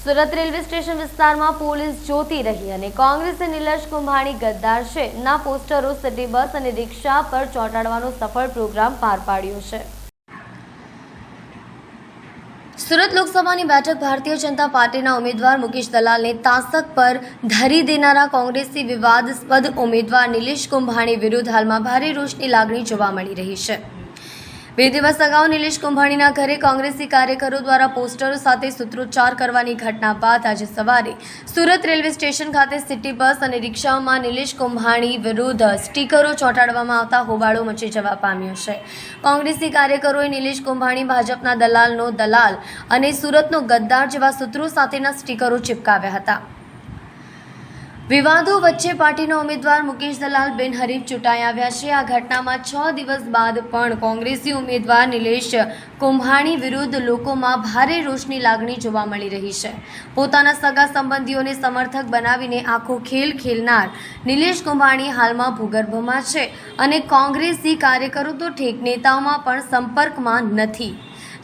Surat railway station વિસ્તારમાં police જોતી રહી અને કોંગ્રેસે નિલેશ કુંભાણી ગદ્દાર છે ના પોસ્ટરો સિટી બસ અને રિક્ષા પર ચોંટાડવાનો સફળ પ્રોગ્રામ પાર પાડ્યો છે। સુરત લોકસભાની બેઠક ભારતીય જનતા પાર્ટીના ઉમેદવાર મુકેશ દલાલને તાસક પર ધરી દેનારા કોંગ્રેસી વિવાદાસ્પદ ઉમેદવાર નિલેશ કુંભાણી વિરુદ્ધ હાલમાં ભારે રોષની લાગણી જોવા મળી રહી છે। 2 દિવસ અગાઉ નિલેશ કુંભાણીના ઘરે કોંગ્રેસી કાર્યકરો દ્વારા પોસ્ટરો સાથે સૂત્રોચ્ચાર કરવાની ઘટના બાદ આજે સવારે સુરત રેલવે સ્ટેશન ખાતે સિટી બસ અને રિક્ષાઓમાં નિલેશ કુંભાણી વિરુદ્ધ સ્ટીકરો ચોંટાડવામાં આવતા હોબાળો મચી જવા પામ્યો છે। કોંગ્રેસી કાર્યકરોએ નિલેશ કુંભાણી ભાજપના દલાલનો દલાલ અને સુરતનો ગદ્દાર જેવા સૂત્રો સાથેના સ્ટીકરો ચિપકાવ્યા હતા। વિવાદો વચ્ચે પાર્ટીના ઉમેદવાર મુકેશ દલાલ બિનહરીફ ચૂંટાઈ આવ્યા છે। આ ઘટનામાં 6 દિવસ બાદ પણ કોંગ્રેસી ઉમેદવાર નિલેશ કુંભાણી વિરુદ્ધ લોકોમાં ભારે રોષની લાગણી જોવા મળી રહી છે। પોતાના સગા સંબંધીઓને સમર્થક બનાવીને આખો ખેલ ખેલનાર નિલેશ કુંભાણી હાલમાં ભૂગર્ભમાં છે અને કોંગ્રેસી કાર્યકરો તો ઠેક નેતાઓમાં પણ સંપર્કમાં નથી,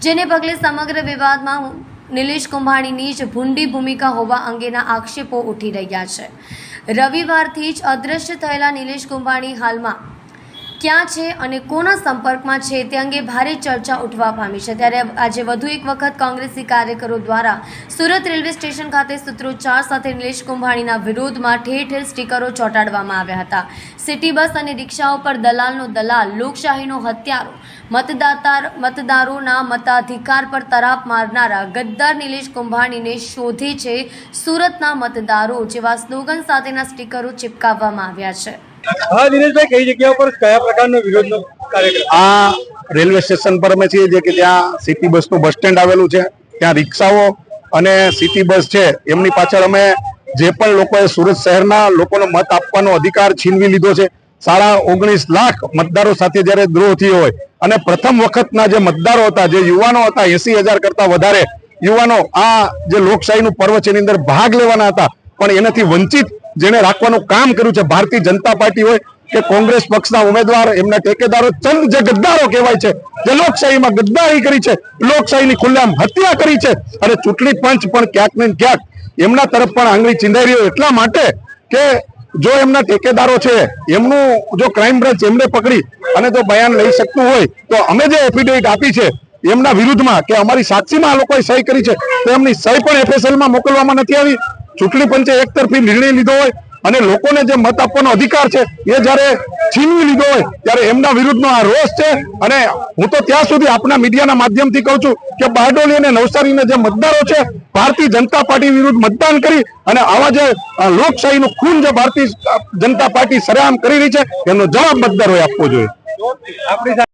જેને પગલે સમગ્ર વિવાદમાં નિલેશ કુંભાણીની જ ભૂંડી ભૂમિકા હોવા અંગેના આક્ષેપો ઉઠી રહ્યા છે। રવિવારથી જ અદૃશ્ય થયેલા નિલેશ કુંભાણી હાલમાં ક્યાં છે અને કોના સંપર્કમાં છે તે અંગે ભારે ચર્ચા ઉઠવા પામી છે। ત્યારે આજે વધુ એક વખત કોંગ્રેસી કાર્યકરો દ્વારા સુરત રેલવે સ્ટેશન ખાતે સૂત્રોચ્ચાર સાથે નિલેશ કુંભાણીના વિરોધમાં ઠેર ઠેર સ્ટીકરો ચોંટાડવામાં આવ્યા હતા। સિટી બસ અને રિક્ષાઓ પર દલાલનો દલાલ, લોકશાહીનો હત્યારો, મતદારોના મતાધિકાર પર તરાપ મારનારા ગદ્દાર નિલેશ કુંભાણીને શોધે છે સુરતના મતદારો જેવા સ્લોગન સાથેના સ્ટીકરો ચિપકાવવામાં આવ્યા છે। હા દિનેશભાઈ, કઈ જગ્યા પર કયા પ્રકારનો વિરોધનો કાર્યક્રમ? આ રેલવે સ્ટેશન પર અમે છીએ, જે કે ત્યાં સિટી બસનું બસ સ્ટેન્ડ આવેલું છે, ત્યાં રિક્ષાઓ અને સિટી બસ છે, એમની પાછળ અમે જે પણ લોકોએ સુરત શહેરના લોકોનો મત આપવાનો અધિકાર છીનવી લીધો છે। 19.5 લાખ મતદારો સાથે જ્યારે દ્રોહ થયો હોય અને પ્રથમ વખતના જે મતદારો હતા, જે યુવાનો હતા, 80,000 કરતા વધારે યુવાનો આ જે લોકશાહીનું પર્વ છે એની અંદર ભાગ લેવાના હતા, પણ એનાથી વંચિત જેને રાખવાનું કામ કર્યું છે ભારતીય જનતા પાર્ટી હોય કે કોંગ્રેસ પક્ષના ઉમેદવાર, એમના ટેકેદારો, ચંદ જે ગદ્દારો કહેવાય છે, જે લોકશાહીમાં ગદ્દારી કરી છે, લોકશાહીની ખુલ્લેઆમ હત્યા કરી છે અને ચૂંટણી પંચ પણ ક્યાંક ને ક્યાંક એમના તરફ પણ આંગળી ચીંધાઈ રહ્યો એટલા માટે કે જો એમના ટેકેદારો છે એમનું જો ક્રાઇમ બ્રાન્ચ એમને પકડી અને જો બયાન લઈ શકતું હોય તો અમે જે એફિડેવિટ આપી છે એમના વિરુદ્ધમાં કે અમારી સાક્ષીમાં આ લોકોએ સહી કરી છે તો એમની સહી પણ એફએસએલમાં મોકલવામાં નથી આવી। ચૂંટણી પંચે એકતરફી નિર્ણય લીધો હોય અને લોકોને જે મત આપવાનો અધિકાર છે એ જ્યારે છીનવી લીધો હોય ત્યારે એમના વિરુદ્ધનો આ રોષ છે। અને હું તો ત્યાં સુધી આપના મીડિયાના માધ્યમથી કહું છું કે બારડોલી અને નવસારીના જે મતદારો છે ભારતીય જનતા પાર્ટી વિરુદ્ધ મતદાન કરી અને આવા જે લોકશાહીનું ખૂન જે ભારતીય જનતા પાર્ટી સરેઆમ કરી રહી છે એનો જવાબ મતદારોએ આપવો જોઈએ।